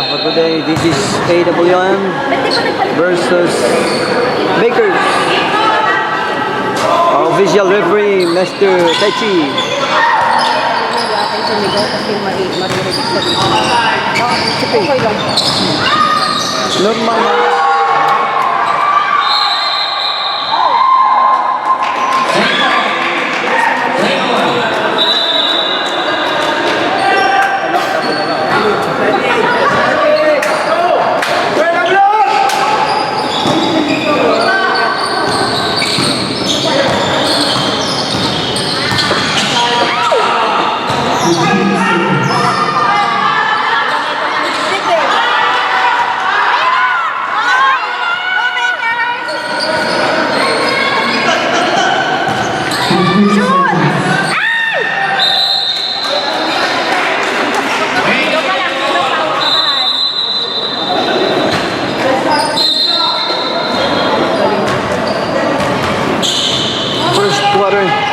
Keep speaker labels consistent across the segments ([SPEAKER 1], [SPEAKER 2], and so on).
[SPEAKER 1] for today. This is AWM versus Bakers. Our official referee, Mr. Techi. Normal na. First quarter.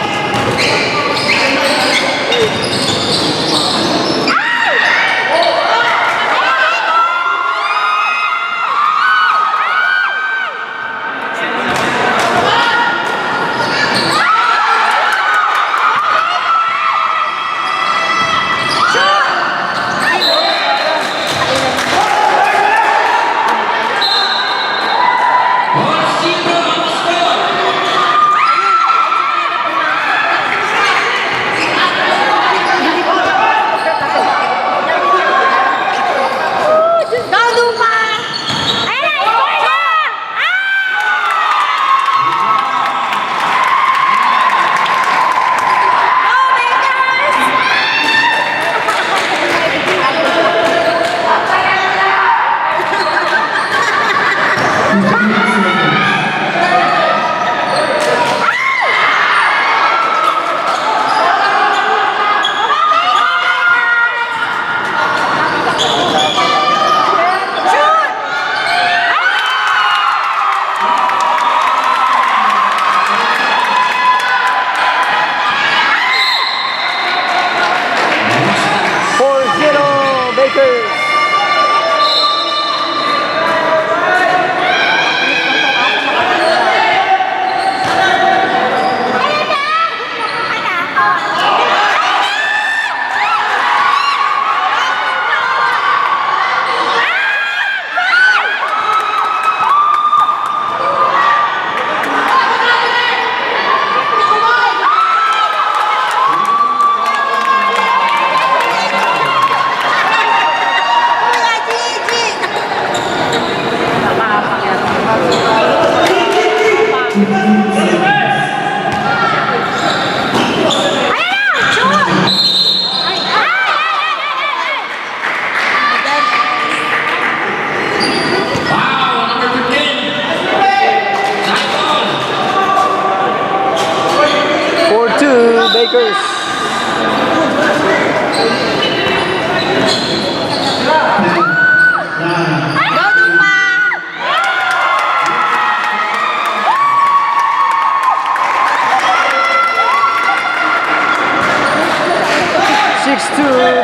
[SPEAKER 1] Bakers.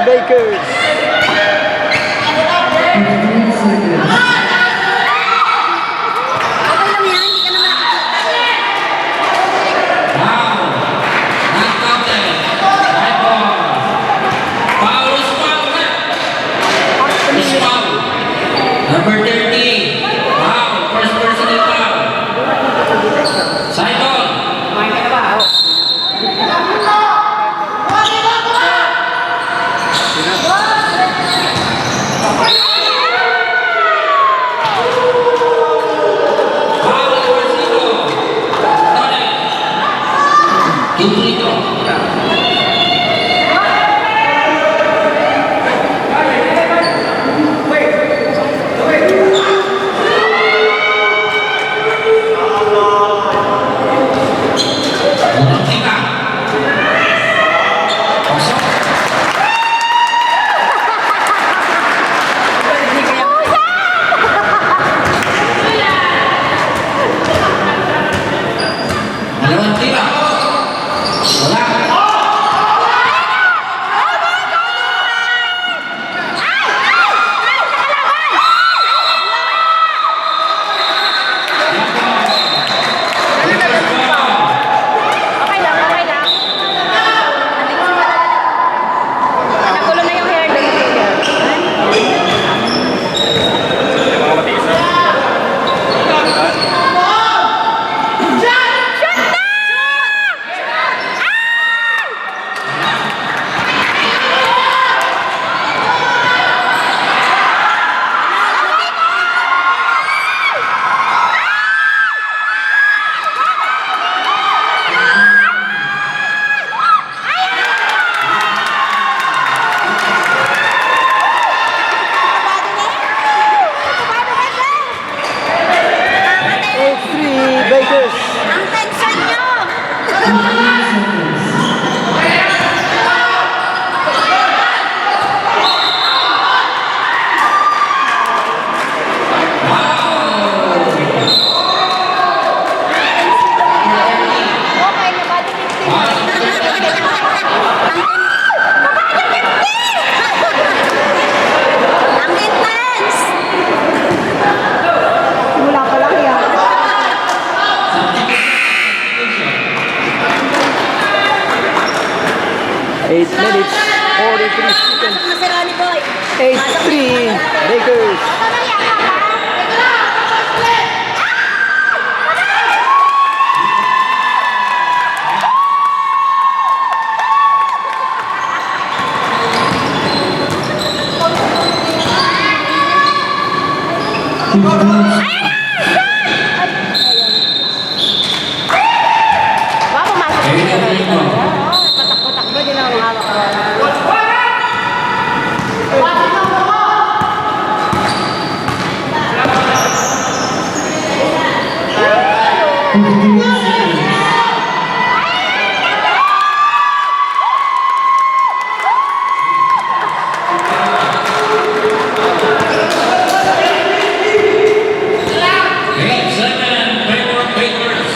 [SPEAKER 1] Bakers.
[SPEAKER 2] Number 30. Wow, first personal foul. Cycle.
[SPEAKER 1] 8 minutes, 43 seconds.
[SPEAKER 3] Pasok na si Ronnie Boy.
[SPEAKER 1] 8-3 Lakers.
[SPEAKER 3] Baka pumasok
[SPEAKER 2] Ayun na rin mo.
[SPEAKER 3] Patakbo-takbo din ang hawak ko.
[SPEAKER 2] Game 7, favor Lakers.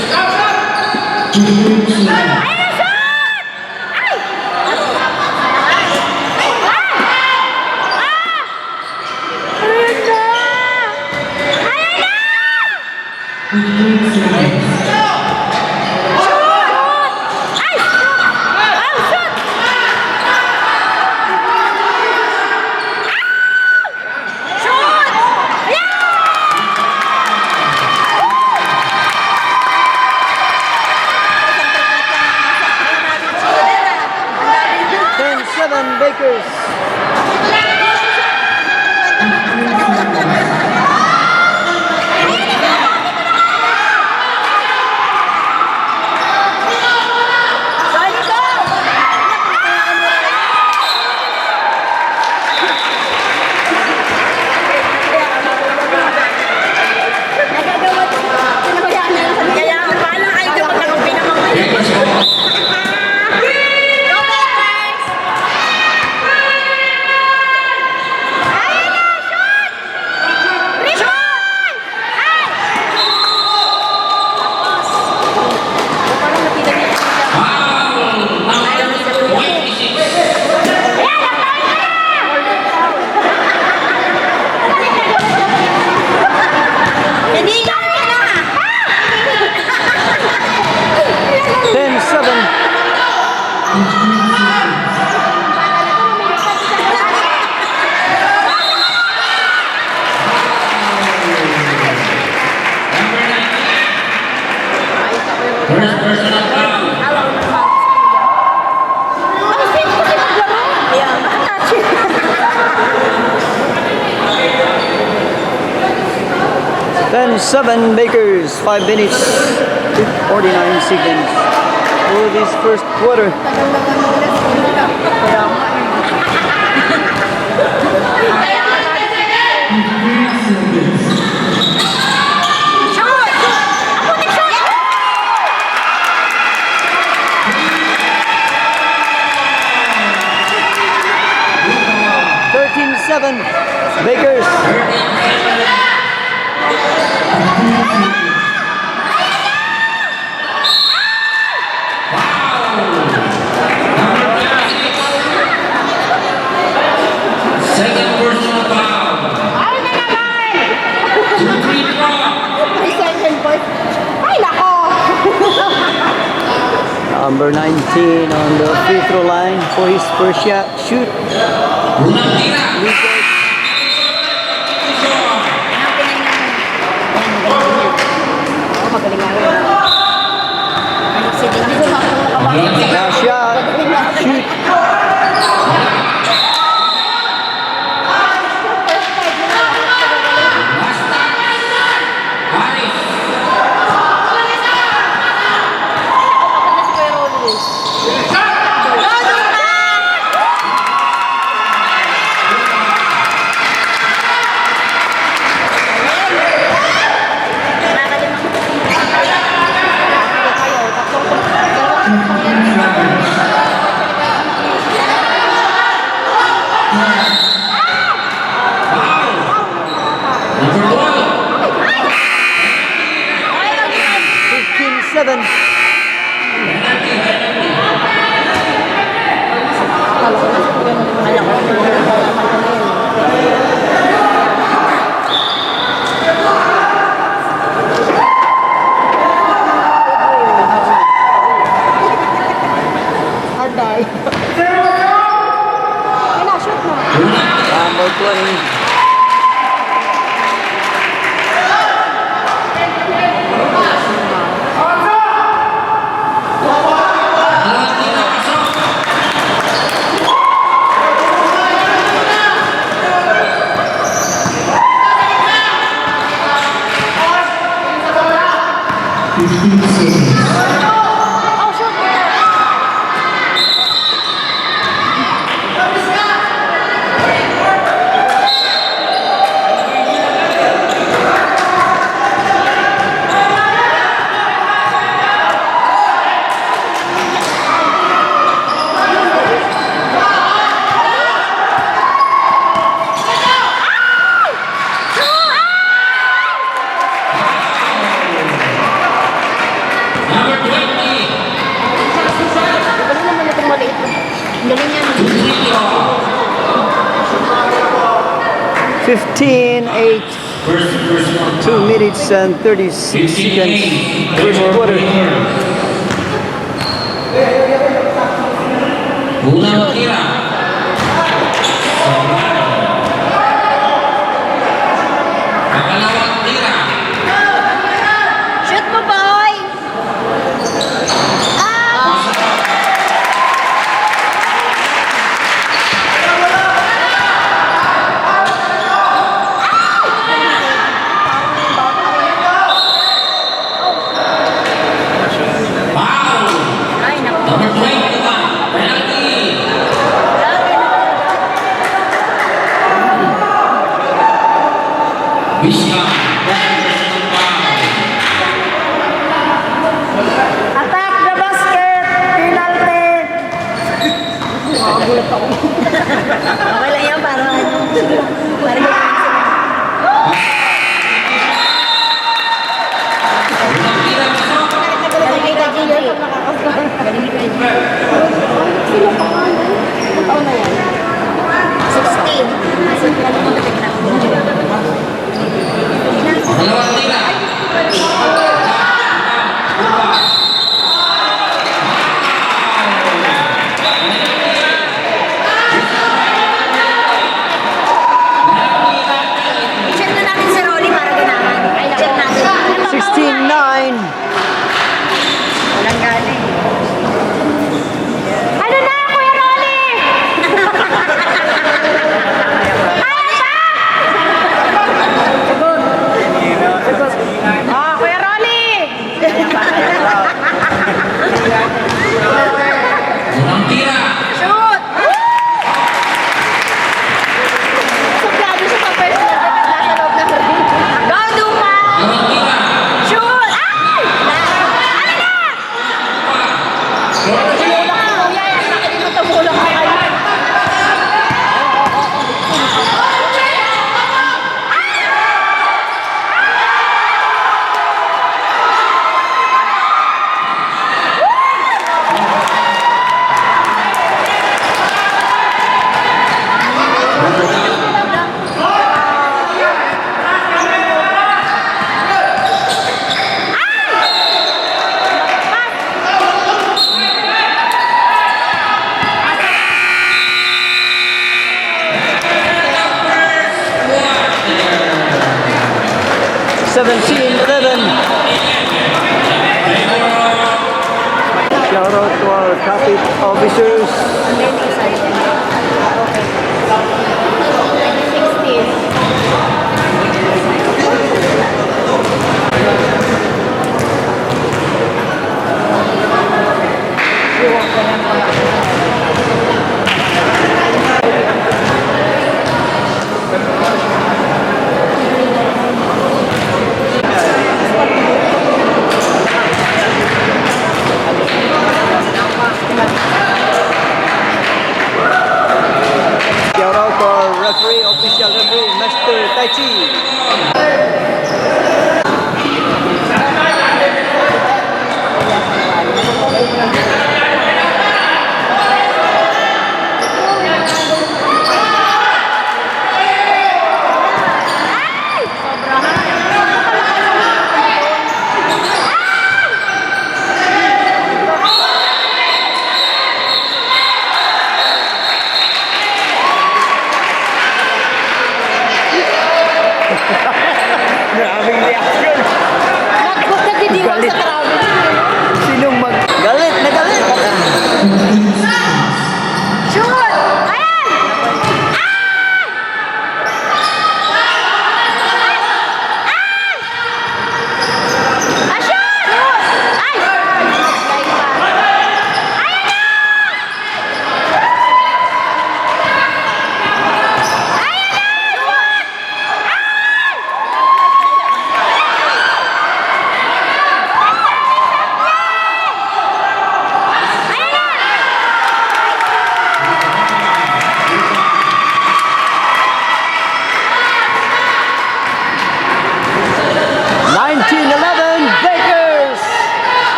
[SPEAKER 1] Ten seven Lakers.
[SPEAKER 2] Lakers ball. Foul number 26.
[SPEAKER 3] Hindi ka na!
[SPEAKER 1] 10-7.
[SPEAKER 2] Number 19. First personal foul.
[SPEAKER 3] Ay, sino kasi maglaro? Ayan, touch.
[SPEAKER 1] 10-7 Lakers. 5 minutes, 49 seconds for this first quarter.
[SPEAKER 3] Shoot! Ako, nag-shoot!
[SPEAKER 1] 13-7 Lakers.
[SPEAKER 2] 13-7. Second personal foul.
[SPEAKER 3] Ay, na naman!
[SPEAKER 2] 2-3 drop.
[SPEAKER 3] Ay, second boy. Ay, nako!
[SPEAKER 1] Number 19 on the free throw line for his first shot. Shoot.
[SPEAKER 2] Unang tira.
[SPEAKER 1] Lakers.
[SPEAKER 3] Magaling nga rin. Hindi ko makakabang.
[SPEAKER 1] Last shot. Shoot.
[SPEAKER 2] Last time. Harris.
[SPEAKER 1] 4:20.
[SPEAKER 2] Dalawang tira, pasok.
[SPEAKER 4] 15 seconds.
[SPEAKER 3] Oh, shoot!
[SPEAKER 2] Number 20.
[SPEAKER 3] Galing naman itong maliit. Ang galing yan.
[SPEAKER 1] 15-8.
[SPEAKER 2] First personal
[SPEAKER 1] 2
[SPEAKER 2] foul.
[SPEAKER 1] minutes and 36 seconds.
[SPEAKER 2] 15-8.
[SPEAKER 1] First quarter.
[SPEAKER 2] Unang tira. Sobrado. Pangalawang tira.
[SPEAKER 3] Shoot mo, boy! Ah!
[SPEAKER 2] Foul.
[SPEAKER 3] Ay, naku.
[SPEAKER 2] Number 21. Penalty. Vizca. First personal foul.
[SPEAKER 3] Attack the basket! Penalty! Makagulat ako. Okay lang yan, para ano. Para
[SPEAKER 2] Unang tira, pasok.
[SPEAKER 3] galing ka Gio pag nakakasal. Galing ka Gio. Sino pa nga no? Ilang taon na yan? 16. Kasi ano mo na
[SPEAKER 2] Pangalawang tira.
[SPEAKER 3] check na natin si Rolly para ganahan. Check natin.
[SPEAKER 1] 16-9.
[SPEAKER 3] Walang galing. Ano na, Kuya Rolly? Kaya pa! Sagot. Sagot. Kuya Rolly!
[SPEAKER 2] Unang tira.
[SPEAKER 3] Shoot! Suplado siya sa first na nasa loob ng ring. Go, Duma!
[SPEAKER 2] Dalawang tira.
[SPEAKER 3] Shoot! Ay! Ano na? Tumulak ka, kuya. Bakit mo tumulak ka kayo?
[SPEAKER 1] Shout out to our traffic officers.
[SPEAKER 3] And then isa yun. Okay. 16.
[SPEAKER 1] Shout out to our referee, official referee, Master Tai Chi.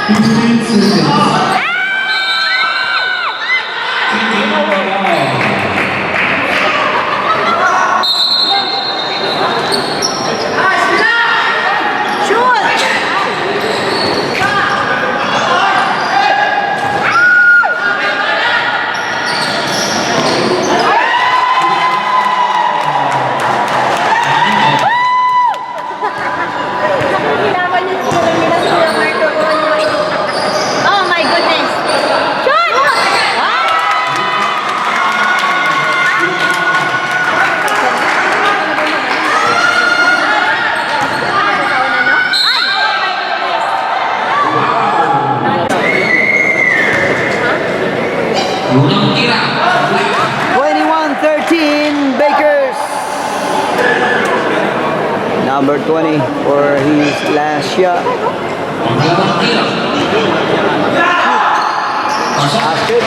[SPEAKER 4] 15 seconds.
[SPEAKER 3] Oh my goodness! Shoot!
[SPEAKER 2] Unang tira.
[SPEAKER 1] 21-13 Bakers. Number 20 for his last shot.
[SPEAKER 2] Pangalawang tira. Pasok.
[SPEAKER 1] Basket.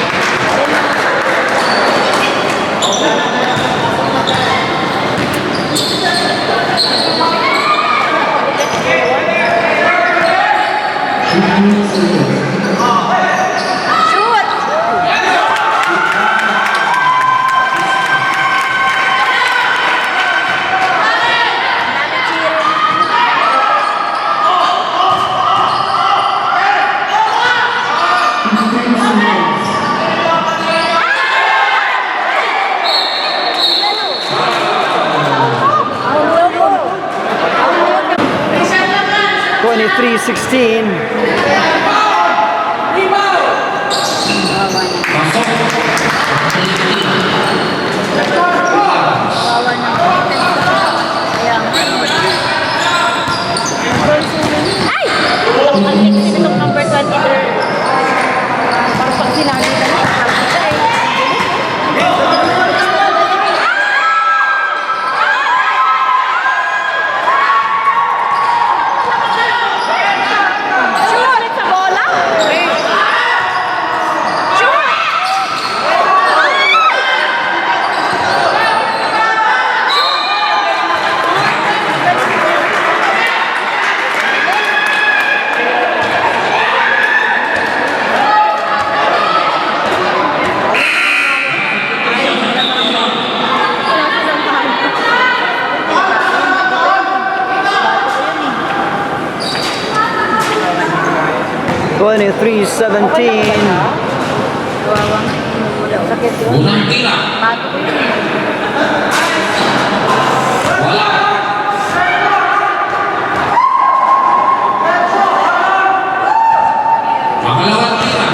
[SPEAKER 1] Twenty-three 16.
[SPEAKER 2] Pasok.
[SPEAKER 3] Ay! Ang linis itong number 23. Parang pag sinabi na lang. Shoot! Sa bola?
[SPEAKER 1] Twenty-three 17.
[SPEAKER 2] Unang tira. Wala. Pangalawang tira.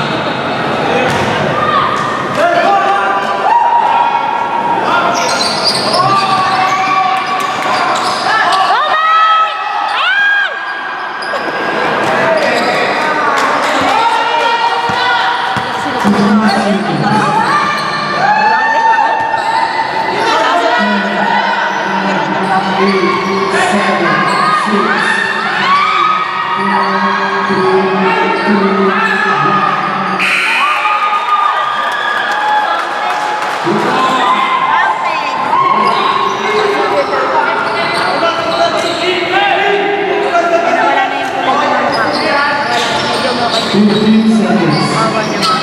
[SPEAKER 3] Wala na yung kulay ng mukha. Medyo okay.
[SPEAKER 4] 15 seconds.
[SPEAKER 3] Awa naman.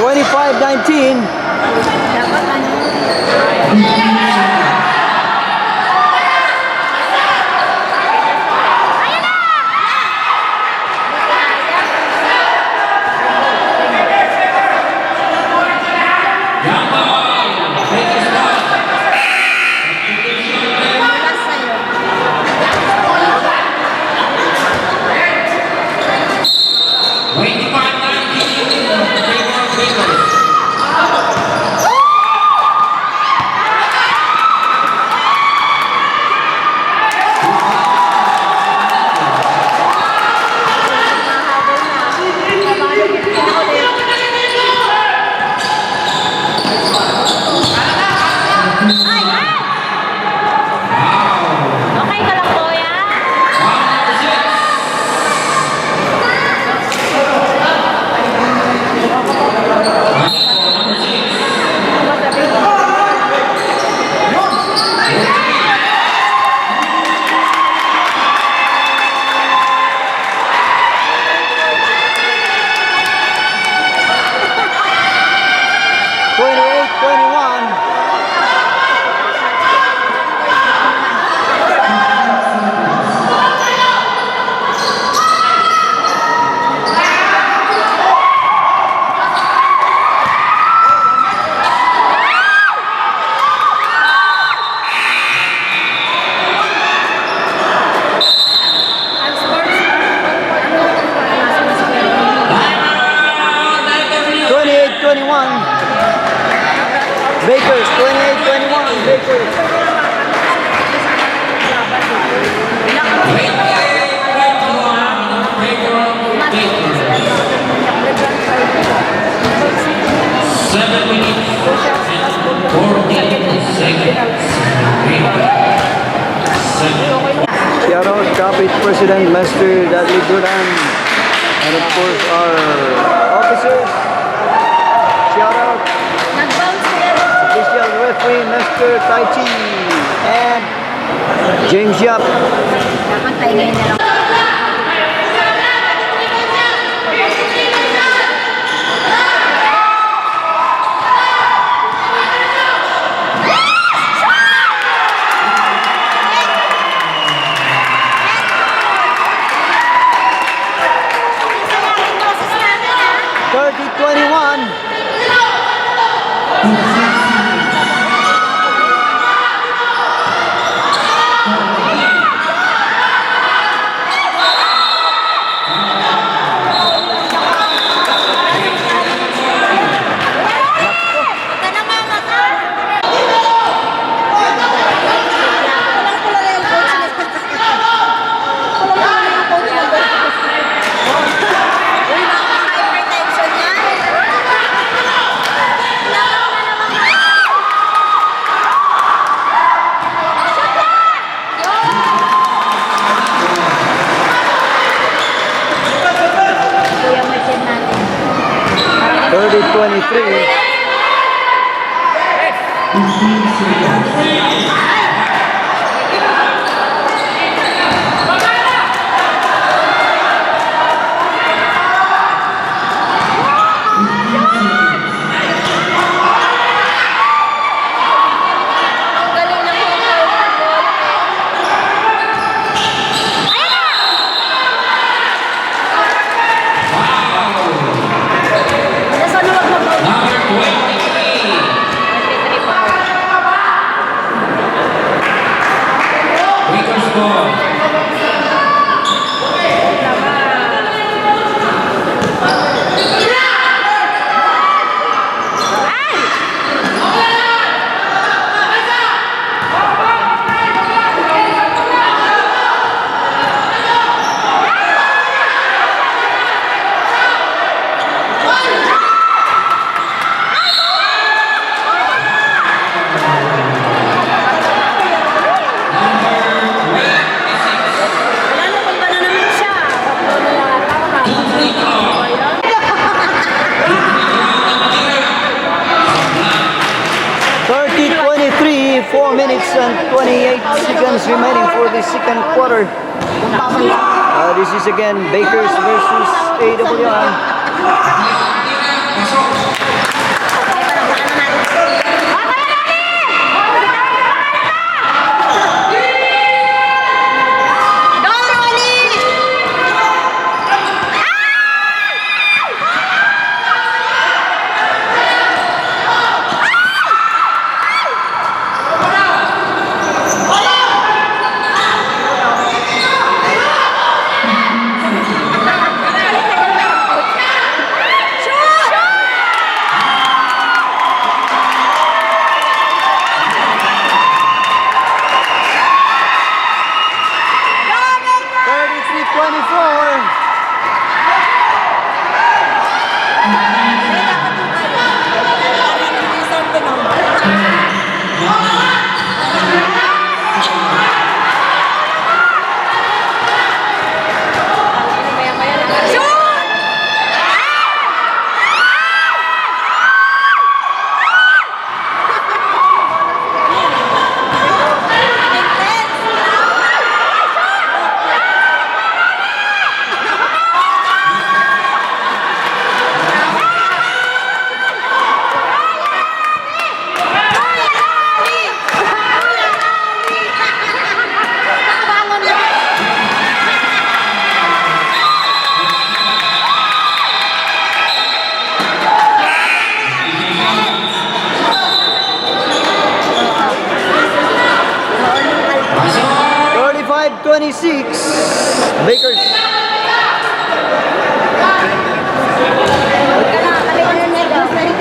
[SPEAKER 1] Twenty-five 19.
[SPEAKER 3] Dapat ano?
[SPEAKER 2] Jump ball. Bakers ball.
[SPEAKER 3] Wala sa'yo.
[SPEAKER 2] 25-19. Bakers.
[SPEAKER 1] Bakers, 28-21. Bakers. Shout out Capital President Master Dudley Duran, and of course our officers. Shout out
[SPEAKER 3] Nag-bounce sila.
[SPEAKER 1] official referee Mr. Tai Chi and James Yap.
[SPEAKER 3] Dapat tayo ngayon na lang. Sayangin boses namin, ha?
[SPEAKER 1] 30-21.
[SPEAKER 3] Huwag ka na mamaka. Kulang-kulang na yung coach niya. Kulang-kulang na yung coach niya. Uy, makaka-hypertension yan. Kuya, mag-send natin.
[SPEAKER 1] 30-23.
[SPEAKER 3] Ang galing ng home court ball. Nasa luwag mo bro.
[SPEAKER 2] Number 23. Baker score.
[SPEAKER 3] Wala na kung paano naman siya.
[SPEAKER 1] 30-23, 4 minutes and 28 seconds remaining for the second quarter. This is again Bakers versus AWR.
[SPEAKER 3] Go, Rolly!
[SPEAKER 1] Bakers.
[SPEAKER 3] Kami na yung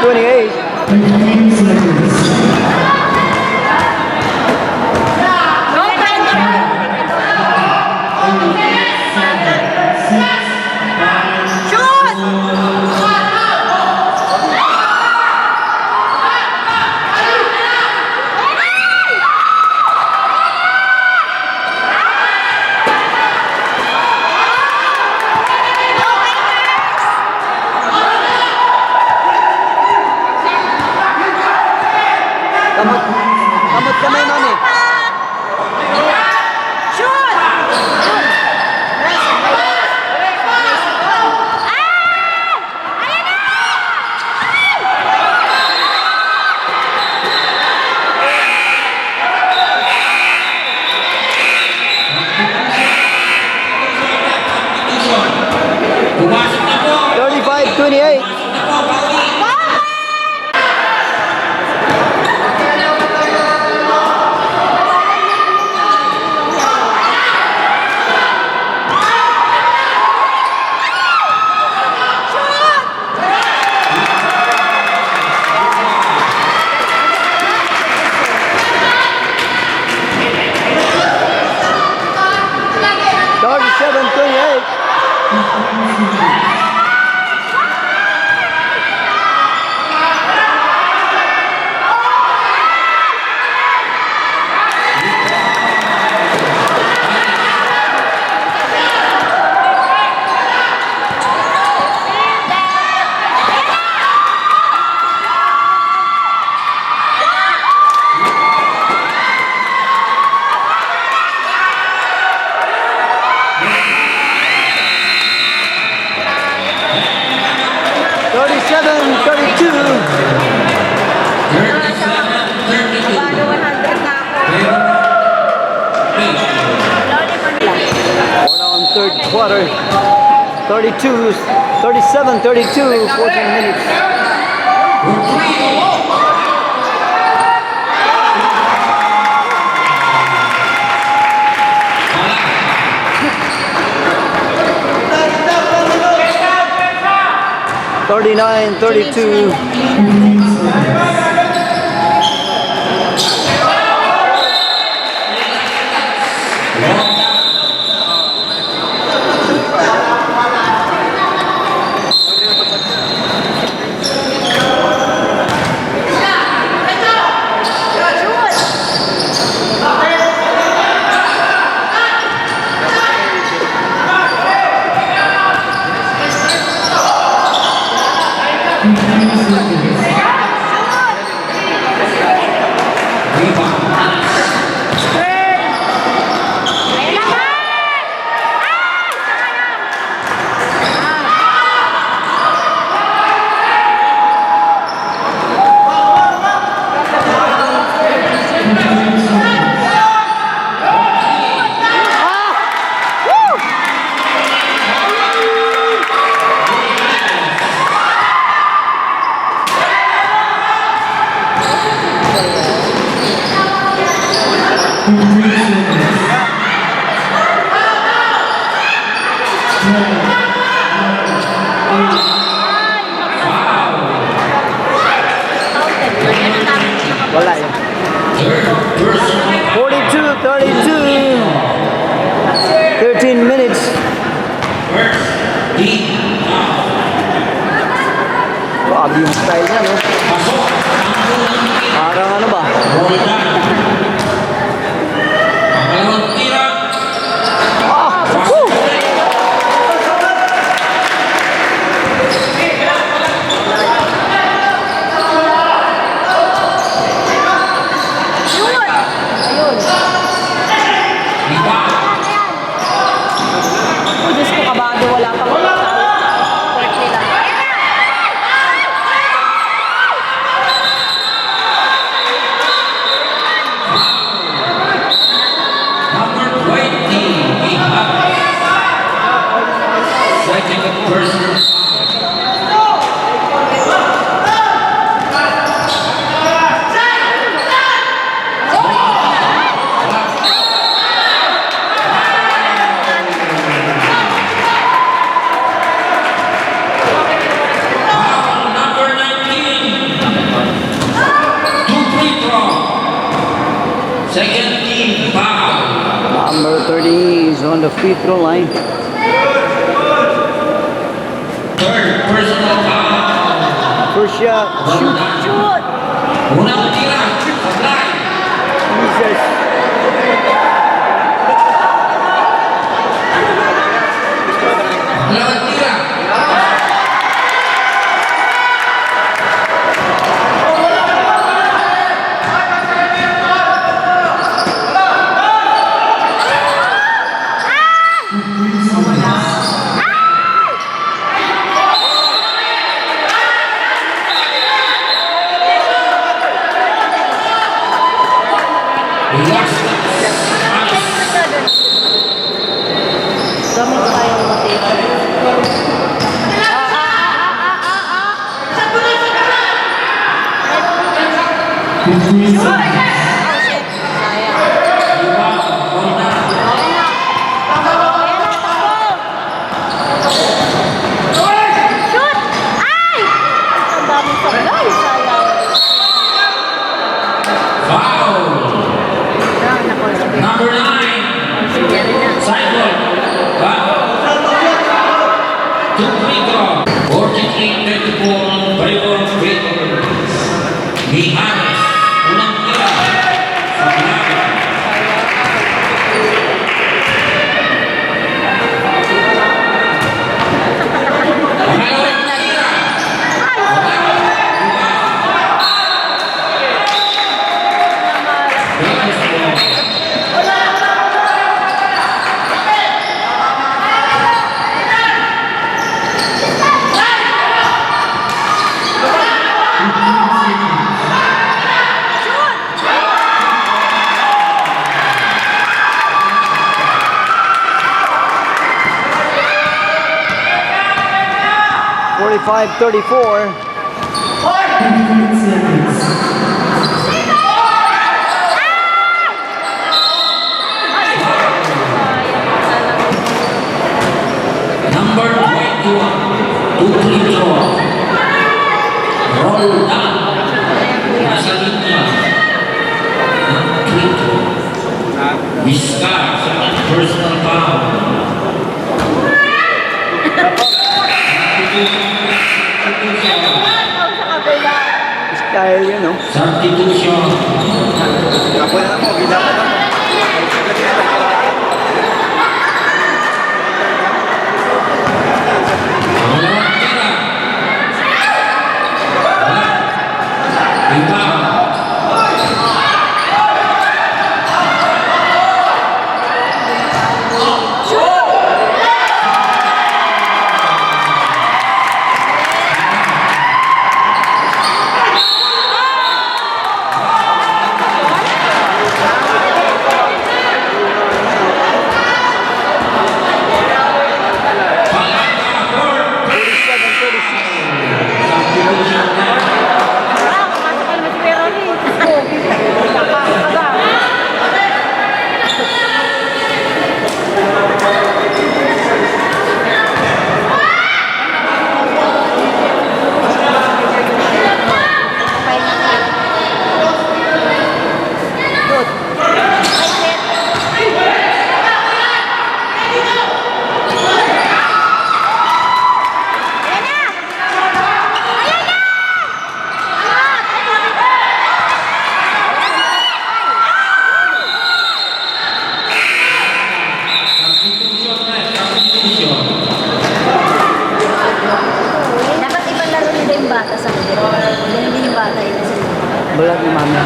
[SPEAKER 1] 28.
[SPEAKER 4] 15 seconds.
[SPEAKER 1] Kamot. Kamot kamay, mami.
[SPEAKER 2] Pumasok na po.
[SPEAKER 1] 35-28.
[SPEAKER 2] Pumasok na po, Pauli.
[SPEAKER 1] 37-28.
[SPEAKER 3] Bago 100 na ako.
[SPEAKER 1] We're now in third quarter. 32, 37-32, 14 minutes. Thirty-nine, 32. Wala yun. 42-32. 13 minutes. Grabe yung style niya, no? Parang ano ba? Ah! Woo!
[SPEAKER 3] Oh, Diyos ko, kabado. Wala pang court nila.
[SPEAKER 1] the free throw line.
[SPEAKER 2] Third personal foul.
[SPEAKER 1] First shot, shoot.
[SPEAKER 3] Shoot!
[SPEAKER 2] Unang tira. Sablay.
[SPEAKER 1] Jesus.
[SPEAKER 2] Dalawang tira. Last
[SPEAKER 3] Gamit tayong motivation.
[SPEAKER 5] Shoot! Ay!
[SPEAKER 3] Ang dami sa guys. Sayang.
[SPEAKER 2] foul. Number 9. Cycle. Foul. Two free throw. 43-34 Baylor Breakers. Mihanes. Unang tira. Sablay. Pangalawang tira.
[SPEAKER 1] Forty-five, 34.
[SPEAKER 4] 15 seconds.
[SPEAKER 2] Number 21, two free throw. Roll down. Nasa linya. Ang free throw. Vizcar, second personal foul.
[SPEAKER 1] Style yun, no?
[SPEAKER 2] Substitution. Pangalawang tira. Rebound.
[SPEAKER 3] Dapat ibang laro nila yung bata sa kanila. Hindi yung bata yun sa
[SPEAKER 1] Balag ni mami.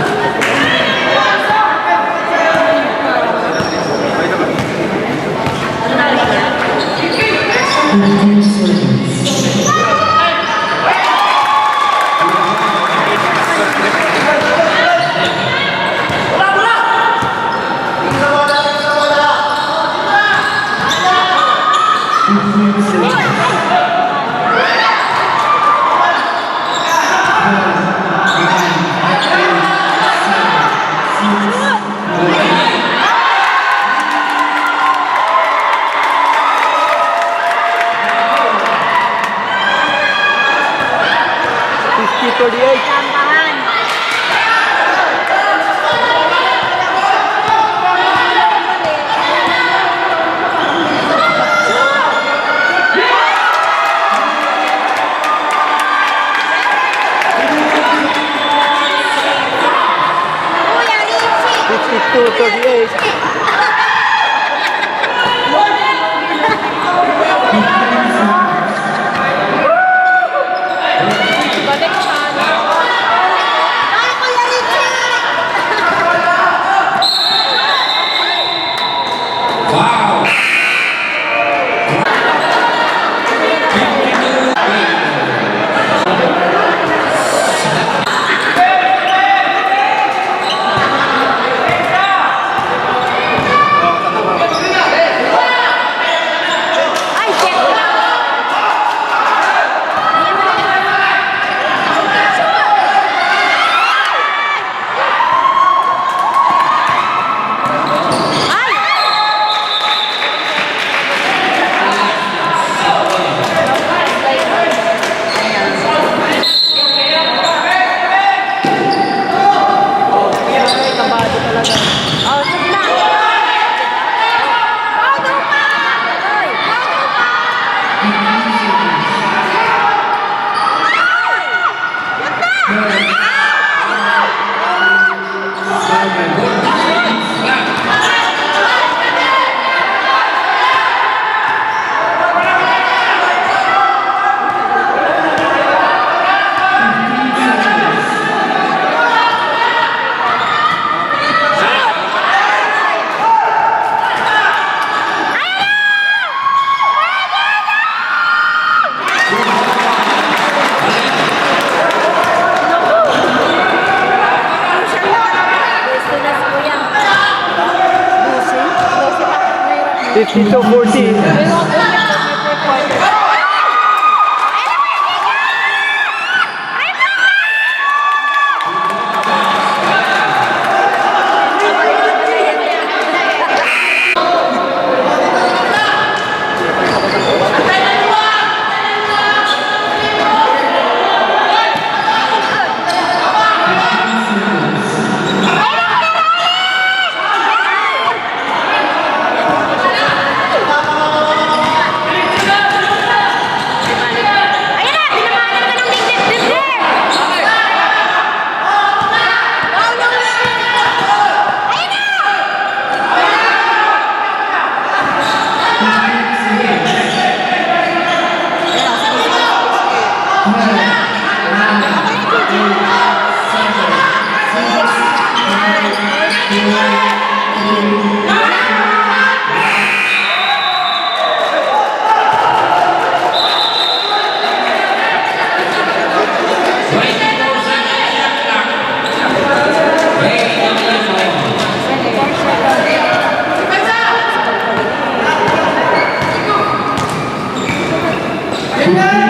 [SPEAKER 3] Ano na rin yan?
[SPEAKER 4] 15 seconds.
[SPEAKER 3] Tambahan.
[SPEAKER 1] 52-40.
[SPEAKER 3] Ayan na!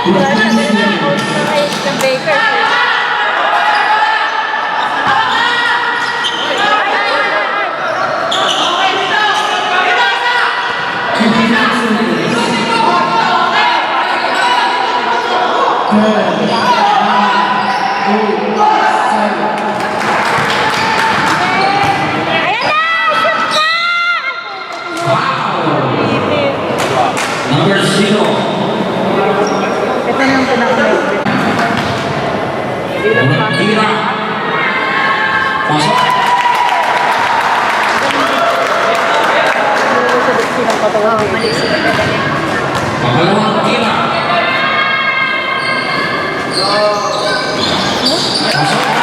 [SPEAKER 3] Pinamanan ka ng dibdib! Ayan na!
[SPEAKER 4] Good.
[SPEAKER 2] Pasok.
[SPEAKER 3] Silang katawan. Mali sila talaga.
[SPEAKER 2] Pangalawang tira. Pasok.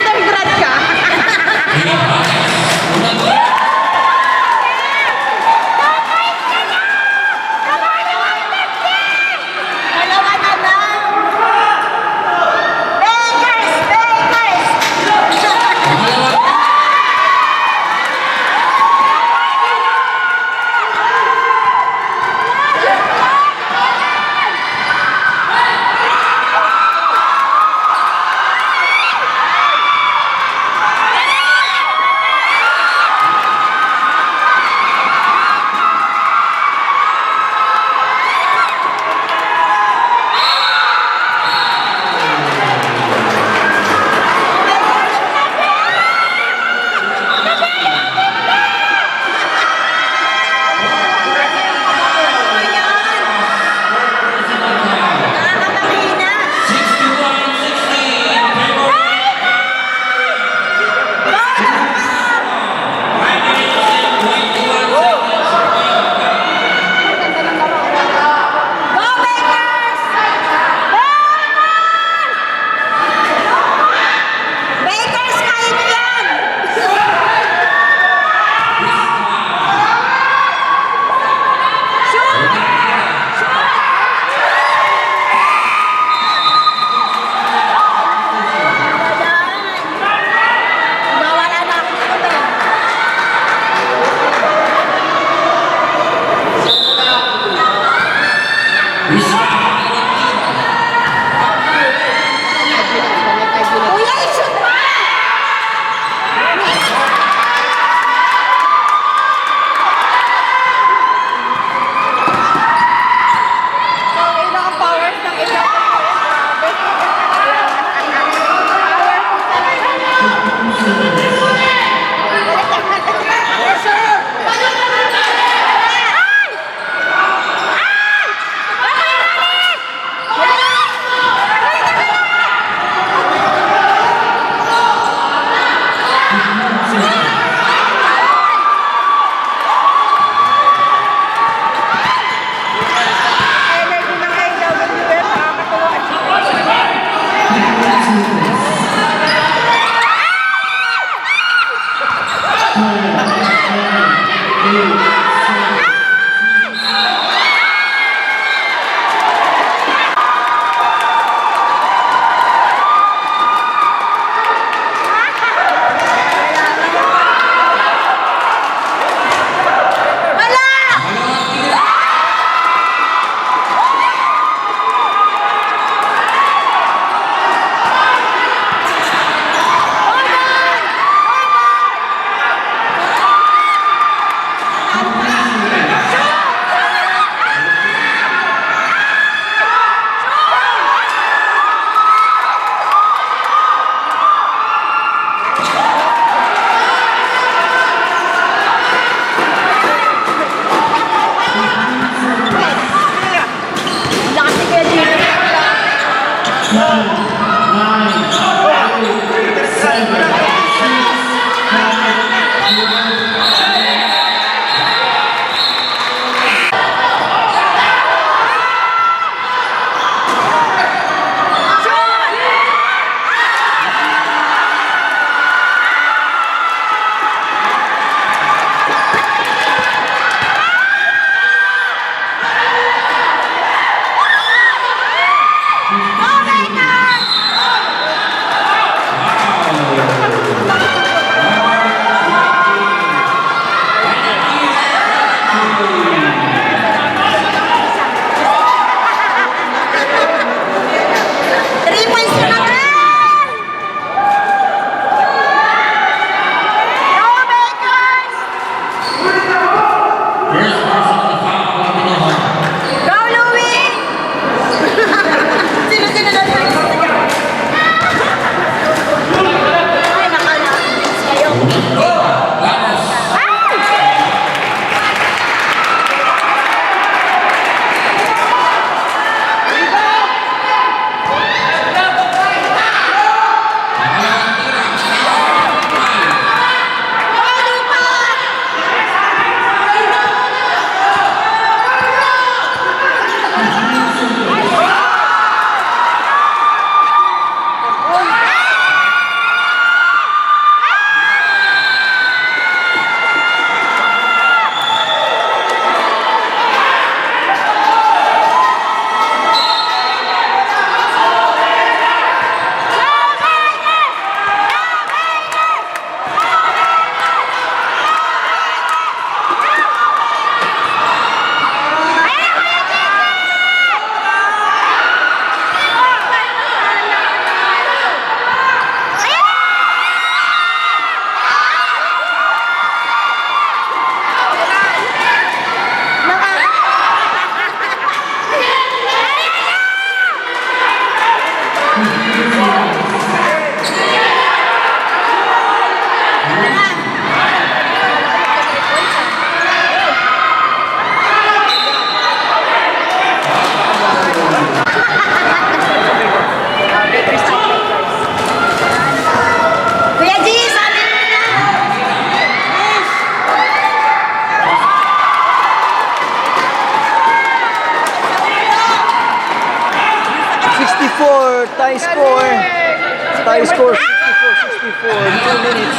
[SPEAKER 3] Undergrad ka? Dalawa na lang. Bakers! Bakers! Nakakapangina.
[SPEAKER 2] 61-60 in favor. 5 minutes and 21 seconds remaining.
[SPEAKER 3] Go Bakers! Bakers! Bakers, kaya niyo yan! Nawala na ako dito. Kuya, i-shoot mo! Okay, naka-powers ng ito. Energy ng KWS, nakakatuwa. Wala! Lakas ni Kuya Jimmy. 3 points na naman! Go Bakers!
[SPEAKER 2] First personal foul of the home.
[SPEAKER 3] Go Louie! Sino na Ay, nakala. Kayo.
[SPEAKER 2] Ramos.
[SPEAKER 1] tie score. Tie score 64-64, 2 minutes.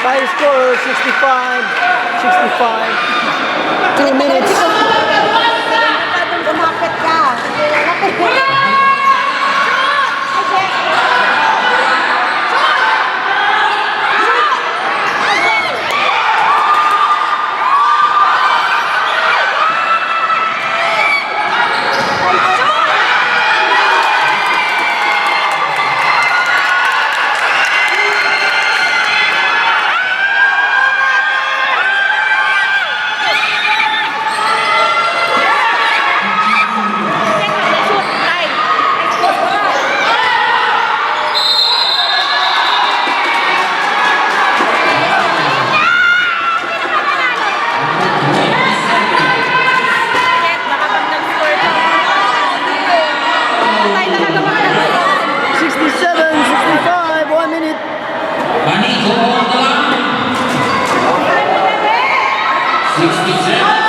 [SPEAKER 1] Tie score 65-65. 2 minutes.
[SPEAKER 3] Umapit ka.
[SPEAKER 2] Bani, go on the line. 67.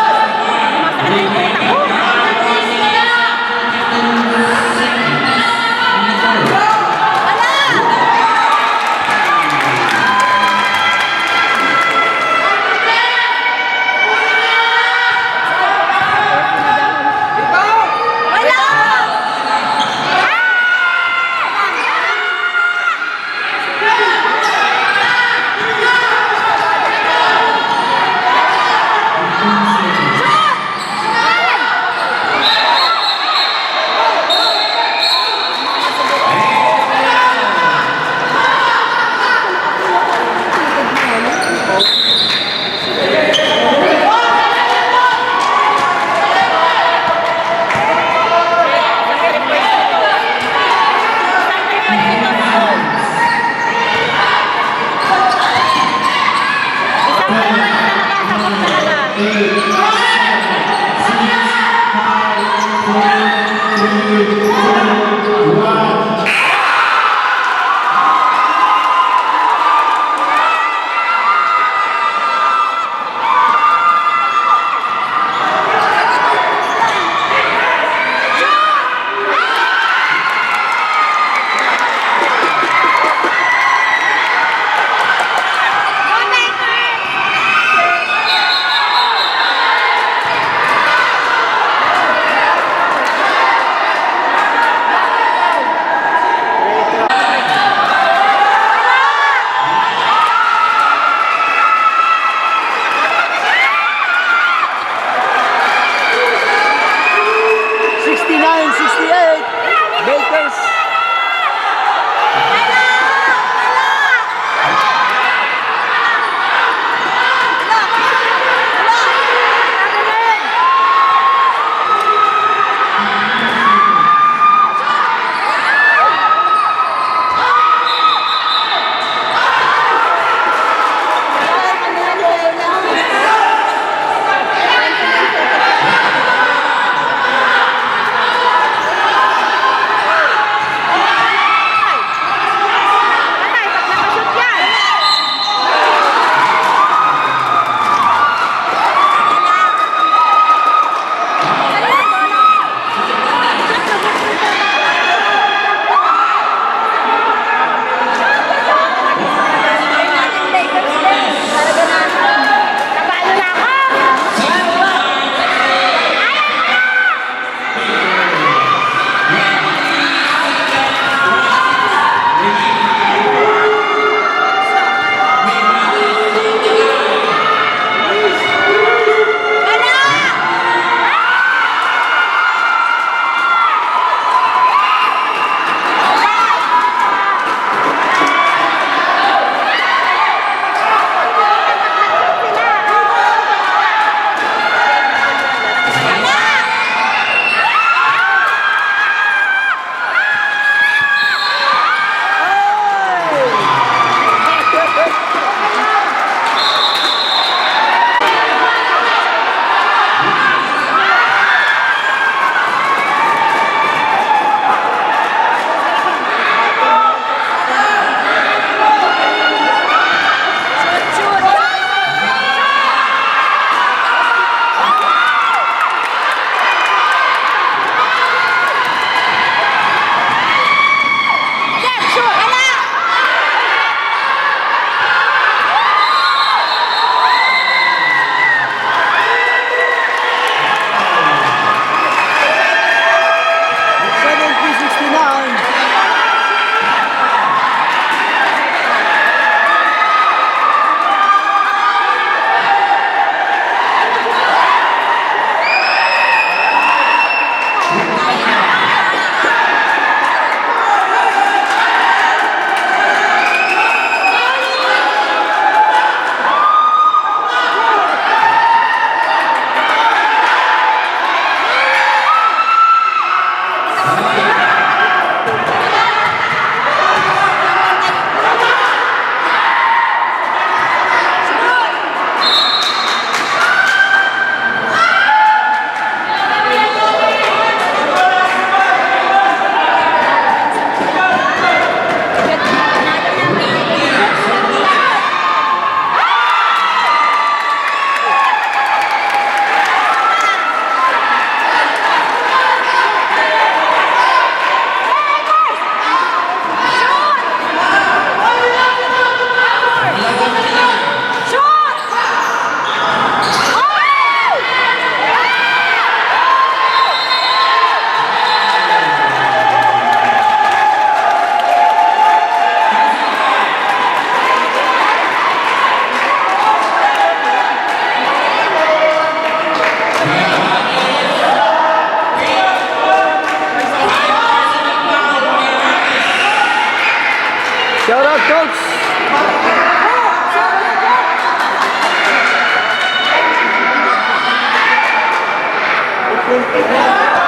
[SPEAKER 1] 20.